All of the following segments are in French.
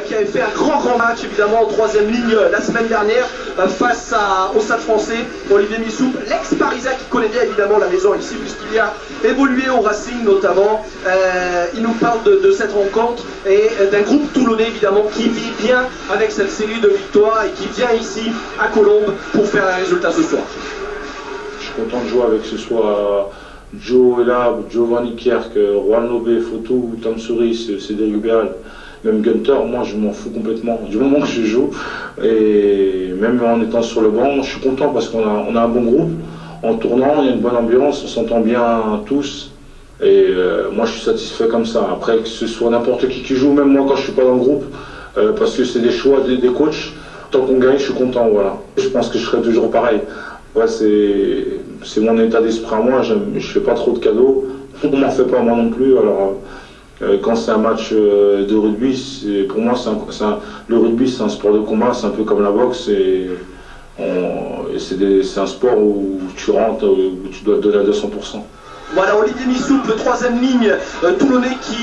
qui avait fait un grand match évidemment en troisième ligne la semaine dernière face au Stade Français. Olivier Missoupe, l'ex-Parisien qui connaît bien évidemment la maison ici puisqu'il y a évolué au Racing notamment. Il nous parle de cette rencontre et d'un groupe toulonnais évidemment qui vit bien avec cette série de victoires et qui vient ici à Colombes pour faire un résultat ce soir. Je suis content de jouer avec ce soit Joe Elab, Giovanni Kierk, Juan Lobé, Foto ou Tom Souris, Cédric Hubert, même Gunter. Moi je m'en fous complètement du moment que je joue et même en étant sur le banc je suis content parce qu'on a un bon groupe en tournant, il y a une bonne ambiance, on s'entend bien tous et moi je suis satisfait comme ça. Après que ce soit n'importe qui joue, même moi quand je suis pas dans le groupe, parce que c'est des choix des coachs, tant qu'on gagne je suis content, voilà. Je pense que je serai toujours pareil. Ouais, c'est mon état d'esprit à moi, je fais pas trop de cadeaux, on m'en fait pas moi non plus, alors quand c'est un match de rugby, pour moi le rugby c'est un sport de combat, c'est un peu comme la boxe et c'est un sport où tu rentres, où tu dois te donner à 200%. Voilà Olivier Missoupe, le troisième ligne toulonnais qui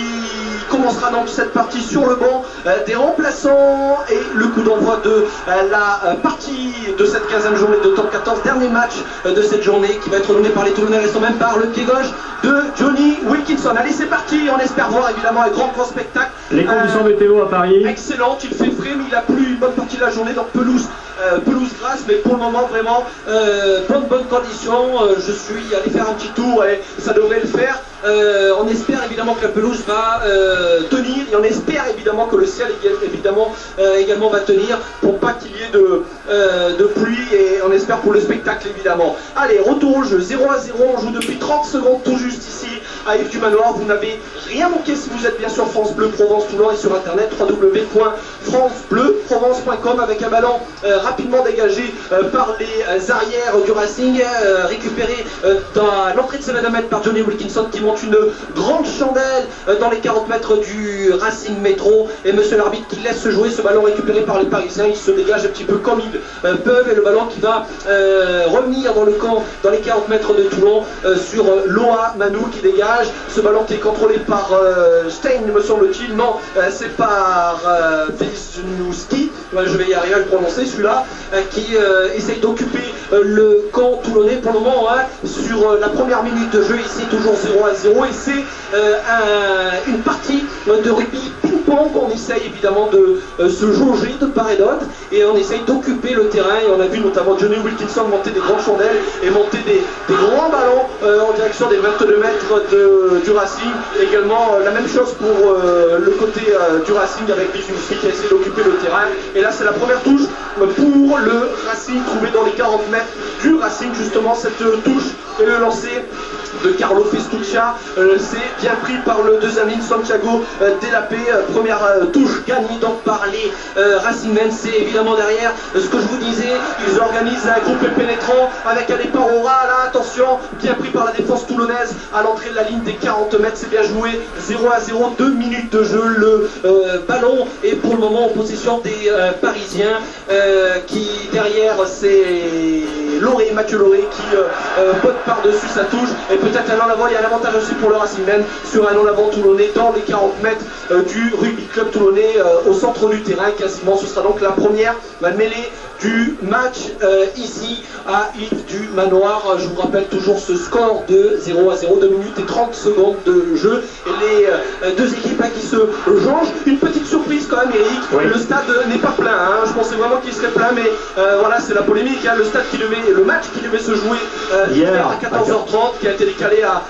commencera donc cette partie sur le banc des remplaçants et le coup d'envoi de la partie de cette 15e journée de top 14, dernier match de cette journée qui va être mené par les Toulonnais, restant même par le pied gauche de Johnny Wilkinson. Allez c'est parti, on espère voir évidemment un grand spectacle. Les conditions météo à Paris excellentes, il fait frais mais il a plu une bonne partie de la journée, donc pelouse grasse, mais pour le moment vraiment bonnes conditions. Je suis allé faire un petit tour et ça devrait le faire. On espère évidemment que la pelouse va tenir et on espère évidemment que le ciel également va tenir pour pas qu'il y ait de pluie et on espère pour le spectacle évidemment. Allez, retour au jeu, 0-0, on joue depuis 30 secondes tout juste ici à Yves du Manoir. Vous n'avez rien manqué si vous êtes bien sur France Bleu Provence Toulon et sur internet www.francebleu-provence.com avec un ballon rapidement dégagé par les arrières du Racing, récupéré dans l'entrée de 7 mètres par Johnny Wilkinson qui monte une grande chandelle dans les 40 mètres du Racing Métro et monsieur l'arbitre qui laisse jouer ce ballon récupéré par les Parisiens. Ils se dégagent un petit peu comme ils peuvent et le ballon qui va revenir dans le camp dans les 40 mètres de Toulon sur Loa Manou qui dégage ce ballon qui est contrôlé par Stein me semble-t-il, non c'est par Wisniewski, je vais y arriver à le prononcer celui-là, qui essaye d'occuper le camp toulonnais pour le moment sur la première minute de jeu ici toujours 0-0 et c'est une partie de rugby ping-pong qu'on essaye évidemment de se jauger de part et d'autre et on essaye d'occuper le terrain et on a vu notamment Johnny Wilkinson monter des grandes chandelles et monter des grands ballons en direction des 22 mètres du Racing. Également la même chose pour le côté du Racing avec Wisniewski qui a essayé d'occuper le terrain et là c'est la première touche pour le Racing trouvé dans les 40 mètres du Racing justement cette touche et le lancer de Carlo Festuccia, c'est bien pris par le deuxième ligne Santiago Delapé, première touche gagnée donc par les Racingmen. C'est évidemment derrière ce que je vous disais, ils organisent un groupe pénétrant avec un départ au ras, là attention, bien pris par la défense toulonnaise à l'entrée de la ligne des 40 mètres, c'est bien joué, 0-0, 2 minutes de jeu, le ballon est pour le moment en possession des Parisiens qui derrière c'est Mathieu Loré qui botte par-dessus sa touche et peut-être un en avant, il y a un avantage aussi pour le Racingmen sur un en avant toulonnais dans les 40 mètres du rugby club toulonnais au centre du terrain quasiment. Ce sera donc la première mêlée du match ici à Yves du Manoir. Je vous rappelle toujours ce score de 0-0, 2 minutes et 30 secondes de jeu et les deux équipes qui se changent. Une petite surprise quand même Eric, oui. Le stade n'est pas plein, je pensais vraiment qu'il serait plein mais voilà c'est la polémique, le stade qui devait, le match qui devait se jouer hier à 14h30 qui a été décalé à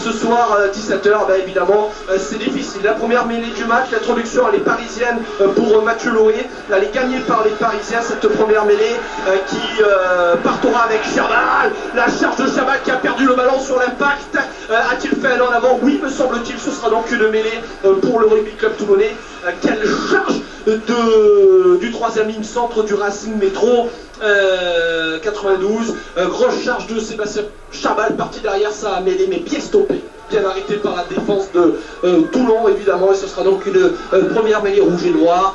ce soir 17h, ben évidemment c'est difficile. La première mêlée du match, l'introduction elle est parisienne pour Mathieu Loré, elle est gagnée par les Parisiens cette première mêlée qui partira avec Chabal, la charge de Chabal qui a perdu le ballon sur l'impact. A-t-il fait un en avant? Oui me semble-t-il, ce sera donc une mêlée pour le rugby club toulonnais. Quelle charge du troisième ligne centre du Racing Métro 92, grosse charge de Sébastien Chabal, parti derrière sa mêlée mais bien stoppé, bien arrêté par la défense de Toulon évidemment et ce sera donc une première mêlée rouge et noir,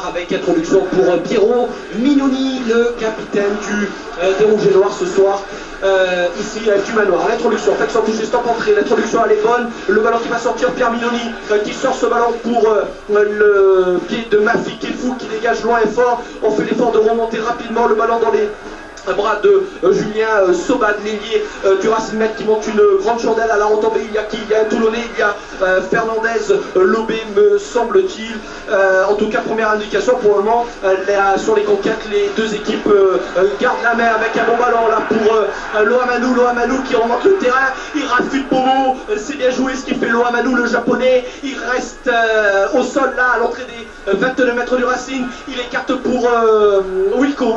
avec introduction pour Piero Mignoni, le capitaine des Rouges et Noirs ce soir. ici du manoir. L'introduction, Faction touché, stop entrée, l'introduction elle est bonne, le ballon qui va sortir, Pierre Minoni qui sort ce ballon pour le pied de Mafi qui est fou, qui dégage loin et fort. On fait l'effort de remonter rapidement le ballon dans les bras de Julien Sobat, l'ailier du Racing Med qui monte une grande chandelle à la retombée. Il y a qui? Il y a un Toulonnais, il y a Fernandez Lobé, me semble-t-il. En tout cas, première indication pour le moment, sur les conquêtes, les deux équipes gardent la main avec un bon ballon là pour Loamanou qui remonte le terrain, il rafute Bobo, c'est bien joué ce qu'il fait Loamanou, le japonais. Il reste au sol là à l'entrée des 22 mètres du Racing, il écarte pour Wilco,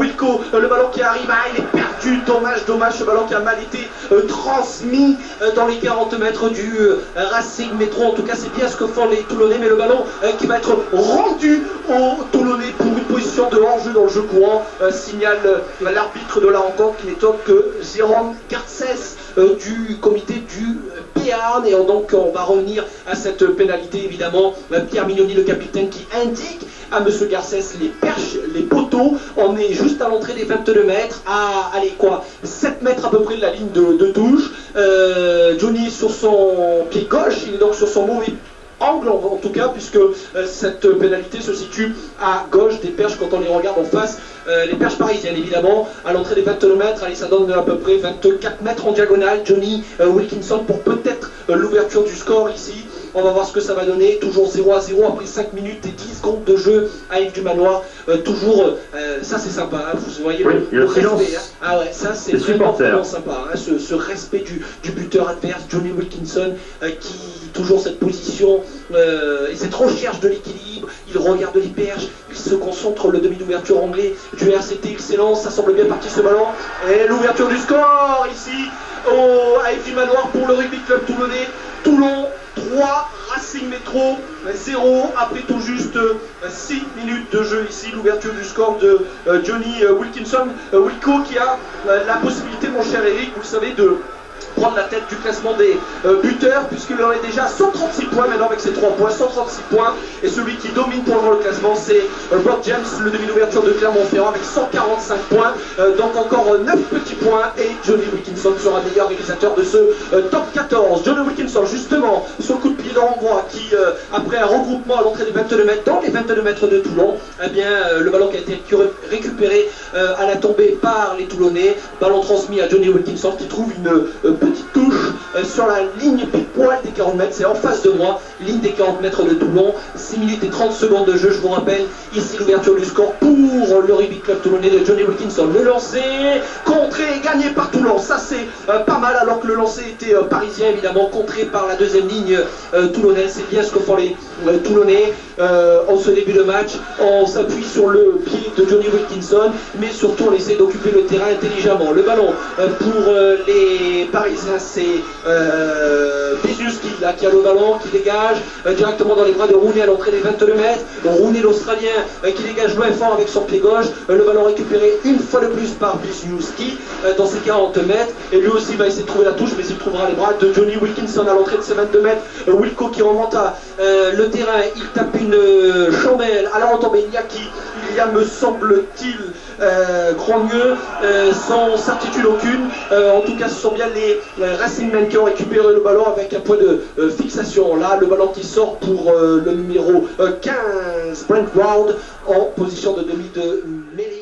le ballon qui arrive, il est perdu, dommage, ce ballon qui a mal été transmis dans les 40 mètres du Racing Métro. En tout cas, c'est bien ce que font les Toulonnais, mais le ballon qui va être rendu aux Toulonnais pour une position de hors-jeu dans le jeu courant, signale l'arbitre de la rencontre qui n'est autre que Jérôme Garcès du comité du Béarn. Et donc on va revenir à cette pénalité évidemment. Pierre Mignoni, le capitaine, qui indique à monsieur Garcès les perches, les poteaux. On est juste à l'entrée des 22 mètres, à 7 mètres à peu près de la ligne de touche. Johnny sur son pied gauche, il est donc sur son mauvais angle en tout cas, puisque cette pénalité se situe à gauche des perches quand on les regarde en face. Les perches parisiennes évidemment, à l'entrée des 22 mètres, allez, ça donne à peu près 24 mètres en diagonale. Johnny Wilkinson pour peut-être l'ouverture du score ici. On va voir ce que ça va donner. Toujours 0-0 après 5 minutes et 10 secondes de jeu à Yves du Manoir. Toujours, ça c'est sympa, hein, vous voyez le respect. Hein. Ah ouais, ça c'est vraiment sympa, hein, ce respect du buteur adverse, Johnny Wilkinson, qui toujours cette position et cette recherche de l'équilibre. Il regarde les perches, il se concentre, le demi d'ouverture anglais du RCT, excellent, ça semble bien parti ce ballon. Et l'ouverture du score ici à Yves du Manoir pour le Rugby Club Toulonnais. Toulon 3, Racing Métro 0, après tout juste 6 minutes de jeu ici, l'ouverture du score de Johnny Wilkinson. Wilco qui a la possibilité, mon cher Eric, vous le savez, de prendre la tête du classement des buteurs, puisqu'il en est déjà à 136 points maintenant avec ses 3 points, 136 points, et celui qui domine pour le classement c'est Bob James, le demi d'ouverture de Clermont-Ferrand avec 145 points, donc encore 9 petits points, et Johnny Wilkinson sera meilleur réalisateur de ce top 14. Johnny Wilkinson justement sur le coup de pied d'Arangois qui après un regroupement à l'entrée des 22 mètres, dans les 22 mètres de Toulon, eh bien le ballon qui a été récupéré à la tombée par les Toulonnais, ballon transmis à Johnny Wilkinson qui trouve une petite touche sur la ligne pile poil des 40 mètres, c'est en face de moi, ligne des 40 mètres de Toulon, 6 minutes et 30 secondes de jeu, je vous rappelle, ici l'ouverture du score pour le Rugby Club Toulonnais de Johnny Wilkinson. Le lancer, contré et gagné par Toulon, ça c'est pas mal, alors que le lancer était parisien évidemment, contré par la deuxième ligne toulonnaise. C'est bien ce que font les Toulonnais en ce début de match. On s'appuie sur le pied de Johnny Wilkinson, mais surtout on essaie d'occuper le terrain intelligemment. Le ballon pour les Parisiens, c'est Biziuski là qui a le ballon, qui dégage directement dans les bras de Rooney à l'entrée des 22 mètres. Rooney l'Australien qui dégage loin fort avec son pied gauche. Le ballon récupéré une fois de plus par Biziuski dans ses 40 mètres, et lui aussi va essayer de trouver la touche, mais il trouvera les bras de Johnny Wilkinson à l'entrée de ses 22 mètres. Wilco qui remonte à le terrain, il tape une chandelle à la retombée. Il y a me semble-t-il Grogneux, sans certitude aucune. En tout cas ce sont bien les Racing Men qui ont récupéré le ballon avec un point de fixation. Là le ballon qui sort pour le numéro 15 Brent Round en position de demi de mêlée.